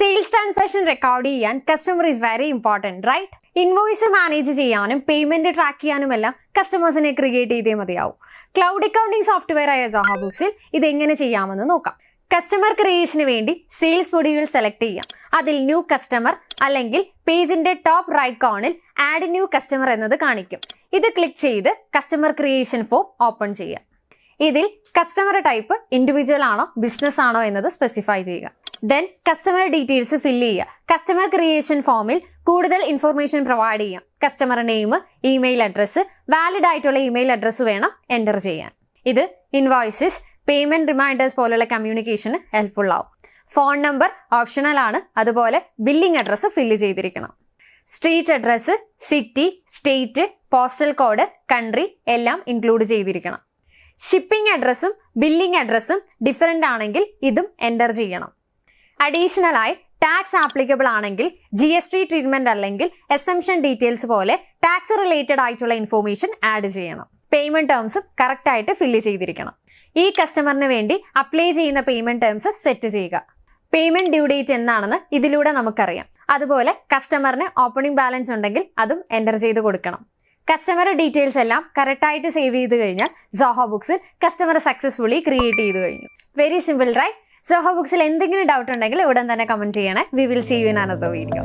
Sales transaction record ചെയ്യാൻ customer is very important, right? Invoice manage ചെയ്യാനും payment track ചെയ്യാനുമെല്ലാം കസ്റ്റമേഴ്സിനെ ക്രിയേറ്റ് ചെയ്തേ മതിയാവും. ക്ലൗഡ് അക്കൗണ്ടിംഗ് സോഫ്റ്റ്വെയർ ആയ സോഹോ ബുക്സിൽ ഇതെങ്ങനെ ചെയ്യാമെന്ന് നോക്കാം. കസ്റ്റമർ ക്രിയേഷന് വേണ്ടി സെയിൽസ് മൊഡ്യൂൾ സെലക്ട് ചെയ്യാം. അതിൽ ന്യൂ കസ്റ്റമർ അല്ലെങ്കിൽ പേജിന്റെ ടോപ്പ് റൈറ്റ് കോണിൽ ആഡ് ന്യൂ കസ്റ്റമർ എന്നത് കാണിക്കും. ഇത് ക്ലിക്ക് ചെയ്ത് കസ്റ്റമർ ക്രിയേഷൻ ഫോം ഓപ്പൺ ചെയ്യാം. ഇതിൽ കസ്റ്റമർ ടൈപ്പ് ഇൻഡിവിജ്വൽ ആണോ ബിസിനസ് ആണോ എന്നത് സ്പെസിഫൈ ചെയ്യുക. ദെൻ കസ്റ്റമർ ഡീറ്റെയിൽസ് ഫില്ല് ചെയ്യുക. കസ്റ്റമർ ക്രിയേഷൻ ഫോമിൽ കൂടുതൽ ഇൻഫർമേഷൻ പ്രൊവൈഡ് ചെയ്യാം. Customer name, email address, valid ആയിട്ടുള്ള ഇമെയിൽ അഡ്രസ്സ് വേണം എൻ്റർ ചെയ്യാൻ. ഇത് ഇൻവോയ്സസ്, പേയ്മെന്റ് റിമൈൻഡേഴ്സ് പോലുള്ള കമ്മ്യൂണിക്കേഷന് ഹെൽപ്ഫുൾ ആവും. ഫോൺ നമ്പർ ഓപ്ഷണൽ ആണ്. അതുപോലെ ബില്ലിംഗ് അഡ്രസ്സ് ഫില്ല് ചെയ്തിരിക്കണം. Street address, city, state, postal code, country എല്ലാം ഇൻക്ലൂഡ് ചെയ്തിരിക്കണം. ഷിപ്പിംഗ് അഡ്രസ്സും ബില്ലിംഗ് അഡ്രസ്സും ഡിഫറെൻ്റ് ആണെങ്കിൽ ഇതും എൻ്റർ ചെയ്യണം. അഡീഷണൽ ആയി ടാക്സ് ആപ്ലിക്കബിൾ ആണെങ്കിൽ GST ട്രീറ്റ്മെന്റ് അല്ലെങ്കിൽ എസംഷൻ ഡീറ്റെയിൽസ് പോലെ ടാക്സ് റിലേറ്റഡ് ആയിട്ടുള്ള ഇൻഫോർമേഷൻ ആഡ് ചെയ്യണം. പേയ്മെന്റ് ടേംസും കറക്റ്റ് ആയിട്ട് ഫില്ല് ചെയ്തിരിക്കണം. ഈ കസ്റ്റമറിന് വേണ്ടി അപ്ലൈ ചെയ്യുന്ന പേയ്മെന്റ് ടേംസ് സെറ്റ് ചെയ്യുക. പേയ്മെന്റ് ഡ്യൂ ഡേറ്റ് എന്നാണെന്ന് ഇതിലൂടെ നമുക്കറിയാം. അതുപോലെ കസ്റ്റമറിന് ഓപ്പണിംഗ് ബാലൻസ് ഉണ്ടെങ്കിൽ അതും എൻ്റർ ചെയ്ത് കൊടുക്കണം. കസ്റ്റമർ ഡീറ്റെയിൽസ് എല്ലാം കറക്റ്റായിട്ട് സേവ് ചെയ്ത് കഴിഞ്ഞാൽ സോഹോ ബുക്സിൽ കസ്റ്റമർ സക്സസ്ഫുള്ളി ക്രിയേറ്റ് ചെയ്ത് കഴിഞ്ഞു. Very simple, right? സോഹോ ബുക്സിൽ എന്തെങ്കിലും ഡൗട്ട് ഉണ്ടെങ്കിൽ ഉടൻ തന്നെ കമന്റ് ചെയ്യണേ. We will see you in another video.